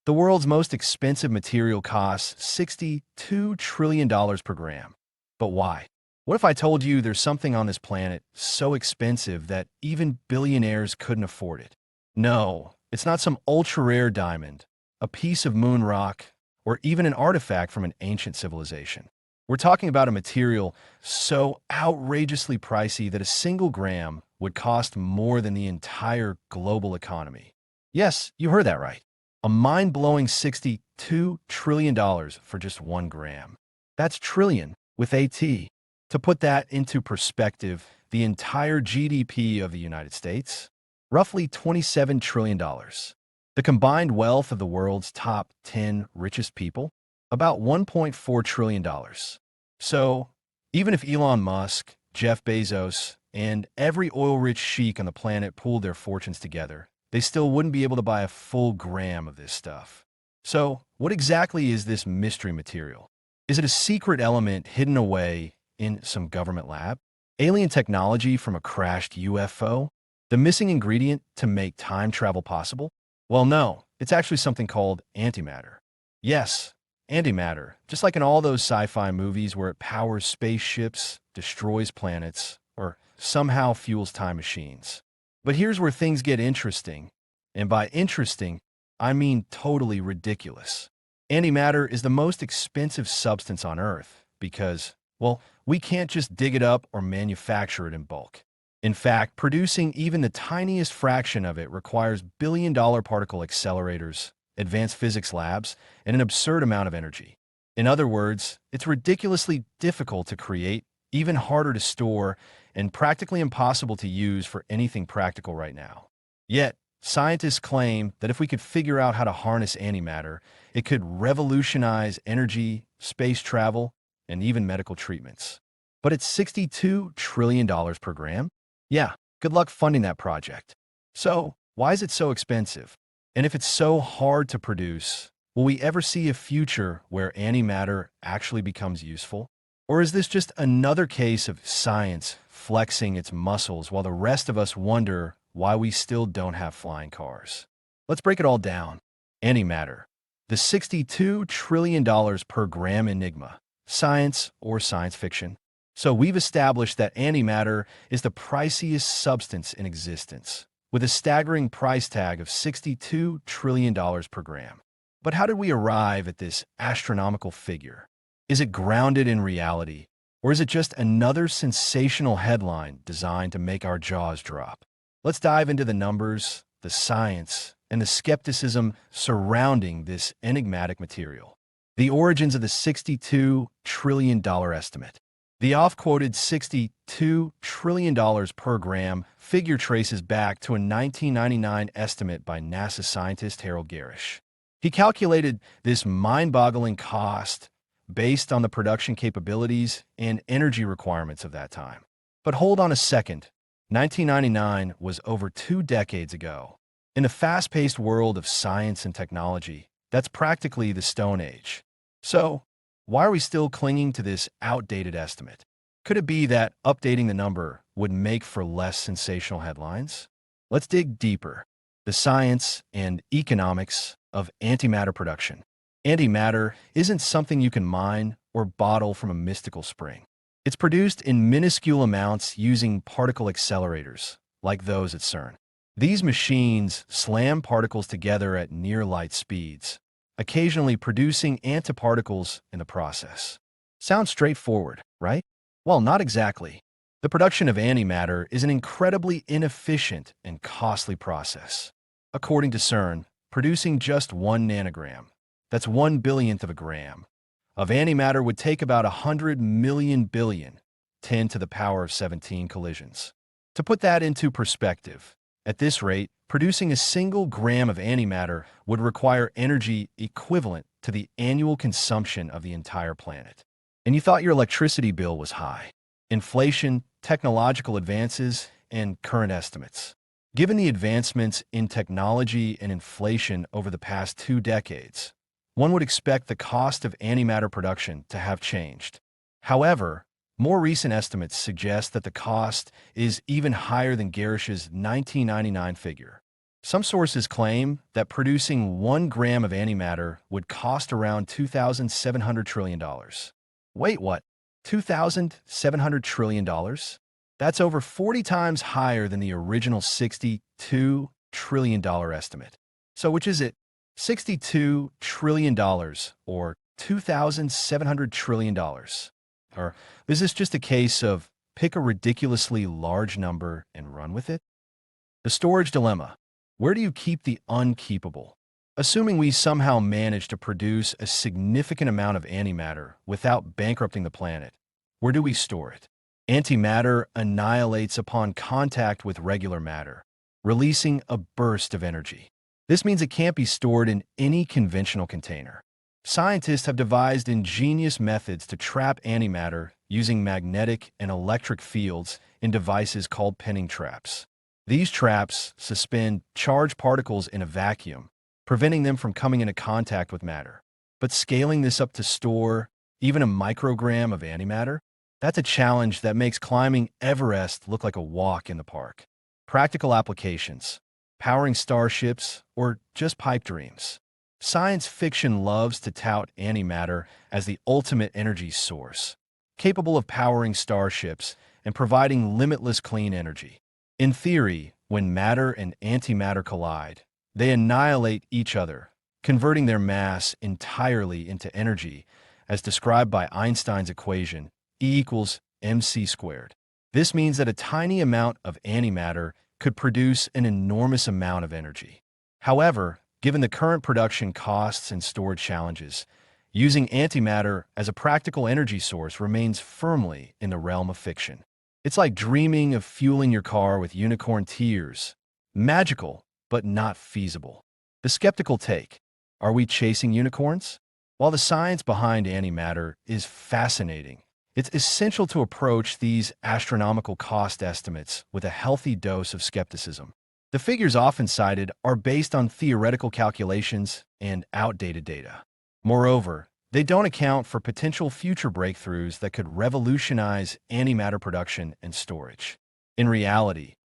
The world's most expensive material costs $62 trillion per gram. But why? What if I told you there's something on this planet so expensive that even billionaires couldn't afford it? No, it's not some ultra-rare diamond, a piece of moon rock, or even an artifact from an ancient civilization. We're talking about a material so outrageously pricey that a single gram would cost more than the entire global economy. Yes, you heard that right. A mind-blowing $62 trillion for just 1 gram. That's trillion with a T. To put that into perspective, the entire GDP of the United States, roughly $27 trillion. The combined wealth of the world's top 10 richest people, about $1.4 trillion. So, even if Elon Musk, Jeff Bezos, and every oil-rich sheik on the planet pooled their fortunes together, they still wouldn't be able to buy a full gram of this stuff. So, what exactly is this mystery material? Is it a secret element hidden away in some government lab? Alien technology from a crashed UFO? The missing ingredient to make time travel possible? Well, no, it's actually something called antimatter. Yes, antimatter, just like in all those sci-fi movies where it powers spaceships, destroys planets, or somehow fuels time machines. But here's where things get interesting. And by interesting, I mean totally ridiculous. Antimatter is the most expensive substance on Earth because, well, we can't just dig it up or manufacture it in bulk. In fact, producing even the tiniest fraction of it requires billion-dollar particle accelerators, advanced physics labs, and an absurd amount of energy. In other words, it's ridiculously difficult to create, even harder to store, and practically impossible to use for anything practical right now. Yet, scientists claim that if we could figure out how to harness antimatter, it could revolutionize energy, space travel, and even medical treatments. But it's $62 trillion per gram? Yeah, good luck funding that project. So, why is it so expensive? And if it's so hard to produce, will we ever see a future where antimatter actually becomes useful? Or is this just another case of science flexing its muscles while the rest of us wonder why we still don't have flying cars? Let's break it all down. Antimatter. The $62 trillion per gram enigma. Science or science fiction? So we've established that antimatter is the priciest substance in existence, with a staggering price tag of $62 trillion per gram. But how did we arrive at this astronomical figure? Is it grounded in reality, or is it just another sensational headline designed to make our jaws drop? Let's dive into the numbers, the science, and the skepticism surrounding this enigmatic material. The origins of the $62 trillion estimate. The oft-quoted $62 trillion per gram figure traces back to a 1999 estimate by NASA scientist Harold Garish. He calculated this mind-boggling cost based on the production capabilities and energy requirements of that time. But hold on a second. 1999 was over 2 decades ago. In the fast-paced world of science and technology, that's practically the Stone Age. So, why are we still clinging to this outdated estimate? Could it be that updating the number would make for less sensational headlines? Let's dig deeper. The science and economics of antimatter production. Antimatter isn't something you can mine or bottle from a mystical spring. It's produced in minuscule amounts using particle accelerators, like those at CERN. These machines slam particles together at near-light speeds, occasionally producing antiparticles in the process. Sounds straightforward, right? Well, not exactly. The production of antimatter is an incredibly inefficient and costly process. According to CERN, producing just 1 nanogram, that's 1/1000th of a gram, of antimatter would take about 100 million billion, 10 to the power of 17 collisions. To put that into perspective, at this rate, producing a single gram of antimatter would require energy equivalent to the annual consumption of the entire planet. And you thought your electricity bill was high. Inflation, technological advances, and current estimates. Given the advancements in technology and inflation over the past 2 decades, one would expect the cost of antimatter production to have changed. However, more recent estimates suggest that the cost is even higher than Garish's 1999 figure. Some sources claim that producing 1 gram of antimatter would cost around $2,700 trillion. Wait, what? $2,700 trillion? That's over 40 times higher than the original $62 trillion estimate. So which is it? $62 trillion or $2,700 trillion? Or is this just a case of pick a ridiculously large number and run with it? The storage dilemma. Where do you keep the unkeepable? Assuming we somehow manage to produce a significant amount of antimatter without bankrupting the planet, where do we store it? Antimatter annihilates upon contact with regular matter, releasing a burst of energy. This means it can't be stored in any conventional container. Scientists have devised ingenious methods to trap antimatter using magnetic and electric fields in devices called pinning traps. These traps suspend charged particles in a vacuum, preventing them from coming into contact with matter. But scaling this up to store even a microgram of antimatter? That's a challenge that makes climbing Everest look like a walk in the park. Practical applications: powering starships or just pipe dreams. Science fiction loves to tout antimatter as the ultimate energy source, capable of powering starships and providing limitless clean energy. In theory, when matter and antimatter collide, they annihilate each other, converting their mass entirely into energy, as described by Einstein's equation, E equals mc squared. This means that a tiny amount of antimatter could produce an enormous amount of energy. However, given the current production costs and storage challenges, using antimatter as a practical energy source remains firmly in the realm of fiction. It's like dreaming of fueling your car with unicorn tears. Magical, but not feasible. The skeptical take: are we chasing unicorns? While the science behind antimatter is fascinating, it's essential to approach these astronomical cost estimates with a healthy dose of skepticism. The figures often cited are based on theoretical calculations and outdated data. Moreover, they don't account for potential future breakthroughs that could revolutionize antimatter production and storage. In reality,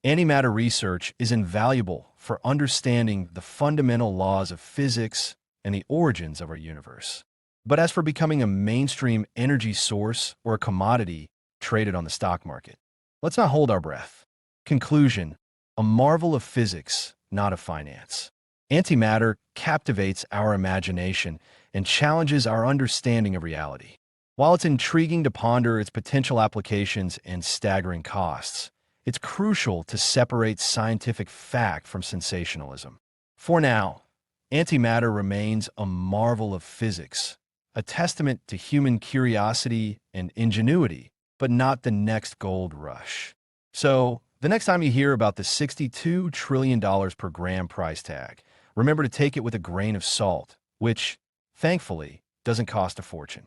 antimatter research is invaluable for understanding the fundamental laws of physics and the origins of our universe. But as for becoming a mainstream energy source or a commodity traded on the stock market, let's not hold our breath. Conclusion: a marvel of physics, not of finance. Antimatter captivates our imagination and challenges our understanding of reality. While it's intriguing to ponder its potential applications and staggering costs, it's crucial to separate scientific fact from sensationalism. For now, antimatter remains a marvel of physics, a testament to human curiosity and ingenuity, but not the next gold rush. So, the next time you hear about the $62 trillion per gram price tag, remember to take it with a grain of salt, which, thankfully, doesn't cost a fortune.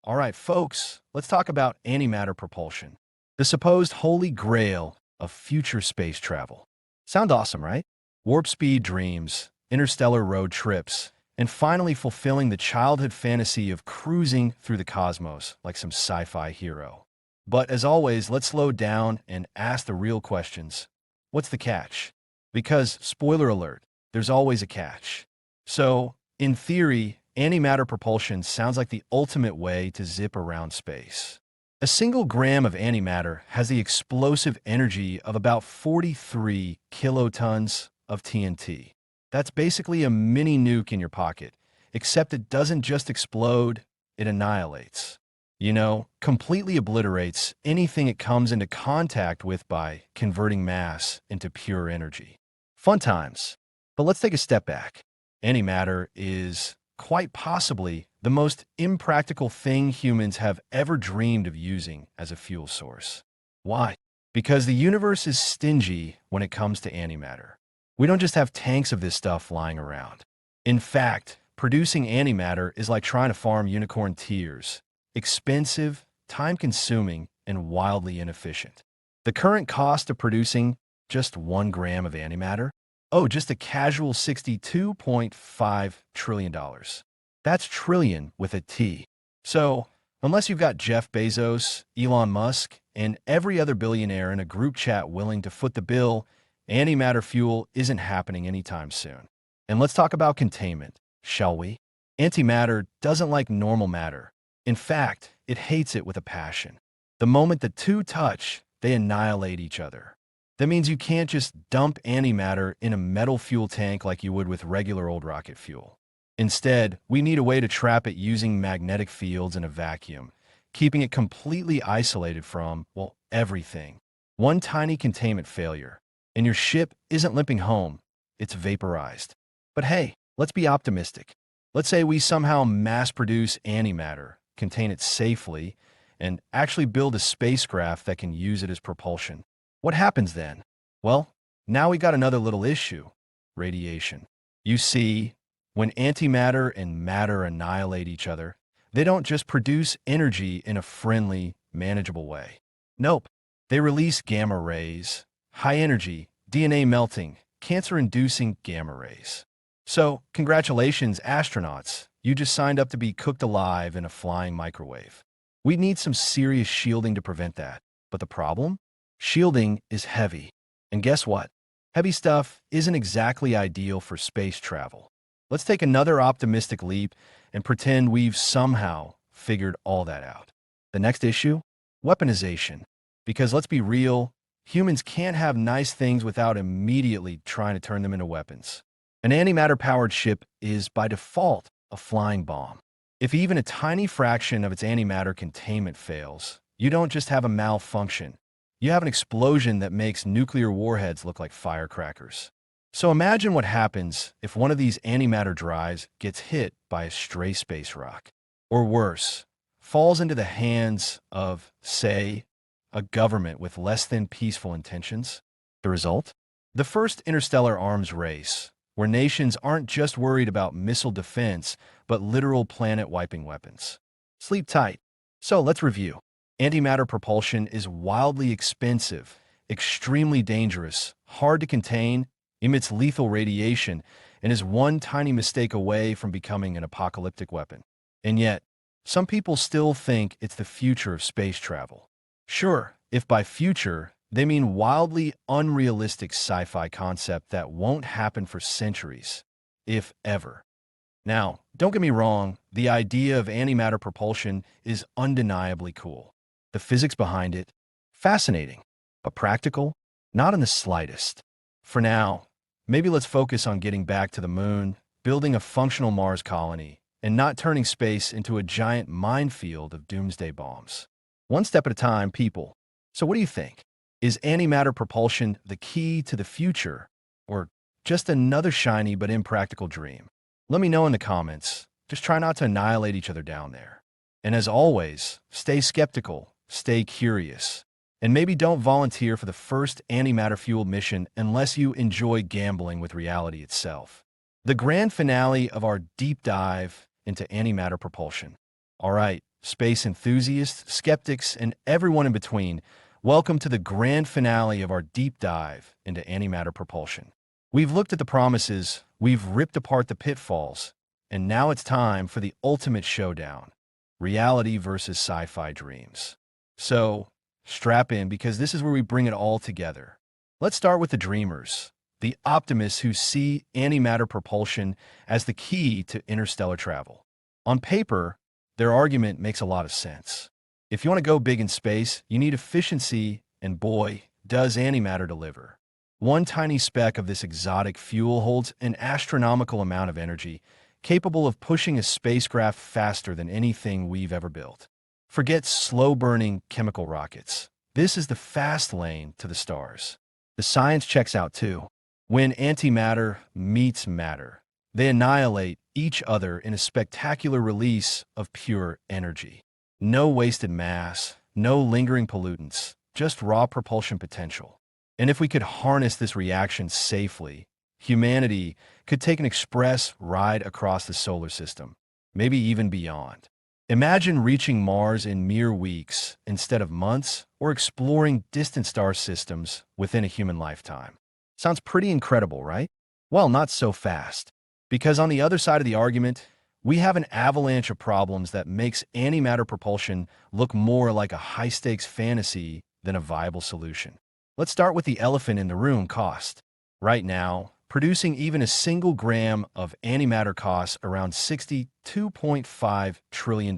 All right, folks, let's talk about antimatter propulsion, the supposed holy grail of future space travel. Sound awesome, right? Warp speed dreams, interstellar road trips, and finally fulfilling the childhood fantasy of cruising through the cosmos like some sci-fi hero. But as always, let's slow down and ask the real questions. What's the catch? Because, spoiler alert, there's always a catch. So, in theory, antimatter propulsion sounds like the ultimate way to zip around space. A single gram of antimatter has the explosive energy of about 43 kilotons of TNT. That's basically a mini nuke in your pocket, except it doesn't just explode, it annihilates. Completely obliterates anything it comes into contact with by converting mass into pure energy. Fun times. But let's take a step back. Antimatter is, quite possibly, the most impractical thing humans have ever dreamed of using as a fuel source. Why? Because the universe is stingy when it comes to antimatter. We don't just have tanks of this stuff lying around. In fact, producing antimatter is like trying to farm unicorn tears. Expensive, time-consuming, and wildly inefficient. The current cost of producing just 1 gram of antimatter? Oh, just a casual $62.5 trillion. That's trillion with a T. So, unless you've got Jeff Bezos, Elon Musk, and every other billionaire in a group chat willing to foot the bill, Antimatter fuel isn't happening anytime soon. And let's talk about containment, shall we? Antimatter doesn't like normal matter. In fact, it hates it with a passion. The moment the two touch, they annihilate each other. That means you can't just dump antimatter in a metal fuel tank like you would with regular old rocket fuel. Instead, we need a way to trap it using magnetic fields in a vacuum, keeping it completely isolated from, well, everything. One tiny containment failure, and your ship isn't limping home, it's vaporized. But hey, let's be optimistic. Let's say we somehow mass-produce antimatter, contain it safely, and actually build a spacecraft that can use it as propulsion. What happens then? Well, now we got another little issue: radiation. You see, when antimatter and matter annihilate each other, they don't just produce energy in a friendly, manageable way. Nope, they release gamma rays, high energy, DNA melting, cancer-inducing gamma rays. So, congratulations, astronauts. You just signed up to be cooked alive in a flying microwave. We need some serious shielding to prevent that. But the problem? Shielding is heavy. And guess what? Heavy stuff isn't exactly ideal for space travel. Let's take another optimistic leap and pretend we've somehow figured all that out. The next issue? Weaponization. Because let's be real, humans can't have nice things without immediately trying to turn them into weapons. An antimatter-powered ship is, by default, a flying bomb. If even a tiny fraction of its antimatter containment fails, you don't just have a malfunction. You have an explosion that makes nuclear warheads look like firecrackers. So imagine what happens if one of these antimatter drives gets hit by a stray space rock. Or worse, falls into the hands of, say, a government with less than peaceful intentions. The result? The first interstellar arms race, where nations aren't just worried about missile defense, but literal planet-wiping weapons. Sleep tight. So let's review. Antimatter propulsion is wildly expensive, extremely dangerous, hard to contain, emits lethal radiation, and is one tiny mistake away from becoming an apocalyptic weapon. And yet, some people still think it's the future of space travel. Sure, if by future, they mean wildly unrealistic sci-fi concept that won't happen for centuries, if ever. Now, don't get me wrong, the idea of antimatter propulsion is undeniably cool. The physics behind it, fascinating, but practical? Not in the slightest. For now, maybe let's focus on getting back to the moon, building a functional Mars colony, and not turning space into a giant minefield of doomsday bombs. One step at a time, people. So what do you think? Is antimatter propulsion the key to the future, or just another shiny but impractical dream? Let me know in the comments. Just try not to annihilate each other down there. And as always, stay skeptical, stay curious, and maybe don't volunteer for the first antimatter-fueled mission unless you enjoy gambling with reality itself. The grand finale of our deep dive into antimatter propulsion. All right, space enthusiasts, skeptics, and everyone in between, welcome to the grand finale of our deep dive into antimatter propulsion. We've looked at the promises, we've ripped apart the pitfalls, and now it's time for the ultimate showdown: reality versus sci-fi dreams. So, strap in, because this is where we bring it all together. Let's start with the dreamers, the optimists who see antimatter propulsion as the key to interstellar travel. On paper, their argument makes a lot of sense. If you want to go big in space, you need efficiency, and boy, does antimatter deliver. One tiny speck of this exotic fuel holds an astronomical amount of energy, capable of pushing a spacecraft faster than anything we've ever built. Forget slow-burning chemical rockets. This is the fast lane to the stars. The science checks out too. When antimatter meets matter, they annihilate each other in a spectacular release of pure energy. No wasted mass, no lingering pollutants, just raw propulsion potential. And if we could harness this reaction safely, humanity could take an express ride across the solar system, maybe even beyond. Imagine reaching Mars in mere weeks instead of months, or exploring distant star systems within a human lifetime. Sounds pretty incredible, right? Well, not so fast. Because on the other side of the argument, we have an avalanche of problems that makes antimatter propulsion look more like a high-stakes fantasy than a viable solution. Let's start with the elephant in the room: cost. Right now, producing even a single gram of antimatter costs around $62.5 trillion.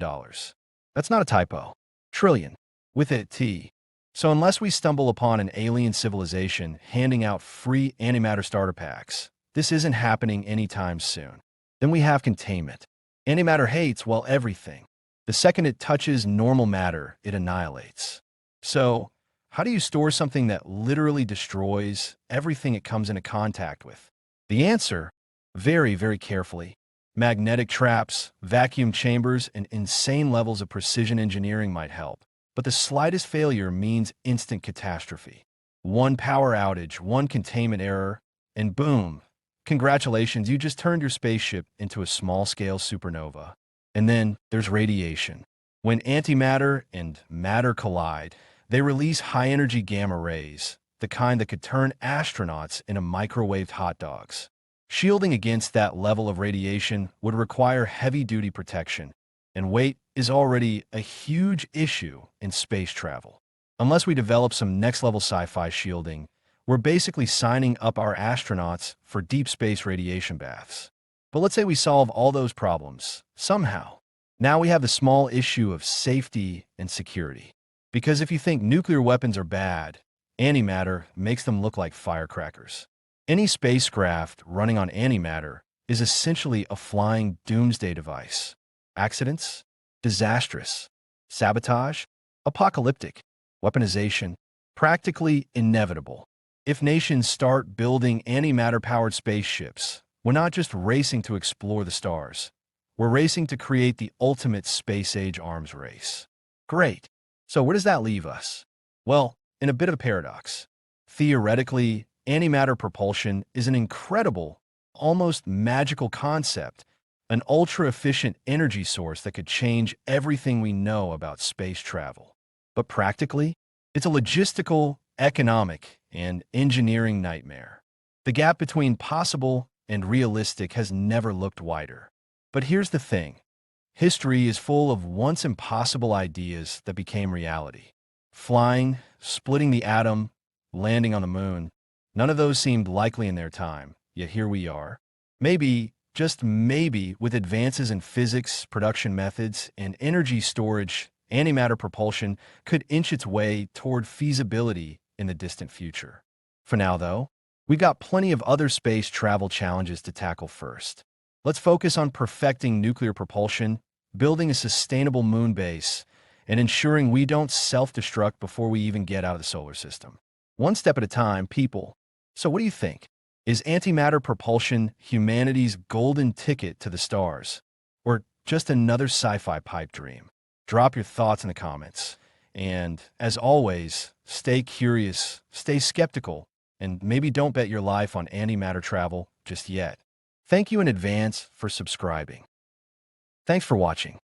That's not a typo. Trillion. With a T. So unless we stumble upon an alien civilization handing out free antimatter starter packs, this isn't happening anytime soon. Then we have containment. Antimatter hates, well, everything. The second it touches normal matter, it annihilates. So, how do you store something that literally destroys everything it comes into contact with? The answer? Very, very carefully. Magnetic traps, vacuum chambers, and insane levels of precision engineering might help. But the slightest failure means instant catastrophe. One power outage, one containment error, and boom! Congratulations, you just turned your spaceship into a small-scale supernova. And then there's radiation. When antimatter and matter collide, they release high-energy gamma rays, the kind that could turn astronauts into microwaved hot dogs. Shielding against that level of radiation would require heavy-duty protection, and weight is already a huge issue in space travel. Unless we develop some next-level sci-fi shielding, we're basically signing up our astronauts for deep space radiation baths. But let's say we solve all those problems, somehow. Now we have the small issue of safety and security. Because if you think nuclear weapons are bad, antimatter makes them look like firecrackers. Any spacecraft running on antimatter is essentially a flying doomsday device. Accidents? Disastrous. Sabotage? Apocalyptic. Weaponization? Practically inevitable. If nations start building antimatter-powered spaceships, we're not just racing to explore the stars. We're racing to create the ultimate space-age arms race. Great. So where does that leave us? Well, in a bit of a paradox. Theoretically, antimatter propulsion is an incredible, almost magical concept, an ultra-efficient energy source that could change everything we know about space travel. But practically, it's a logistical, economic, and engineering nightmare. The gap between possible and realistic has never looked wider. But here's the thing. History is full of once impossible ideas that became reality. Flying, splitting the atom, landing on the moon. None of those seemed likely in their time, yet here we are. Maybe, just maybe, with advances in physics, production methods, and energy storage, antimatter propulsion could inch its way toward feasibility in the distant future. For now, though, we've got plenty of other space travel challenges to tackle first. Let's focus on perfecting nuclear propulsion, building a sustainable moon base, and ensuring we don't self-destruct before we even get out of the solar system. One step at a time, people. So what do you think? Is antimatter propulsion humanity's golden ticket to the stars? Or just another sci-fi pipe dream? Drop your thoughts in the comments. And, as always, stay curious, stay skeptical, and maybe don't bet your life on antimatter travel just yet. Thank you in advance for subscribing. Thanks for watching.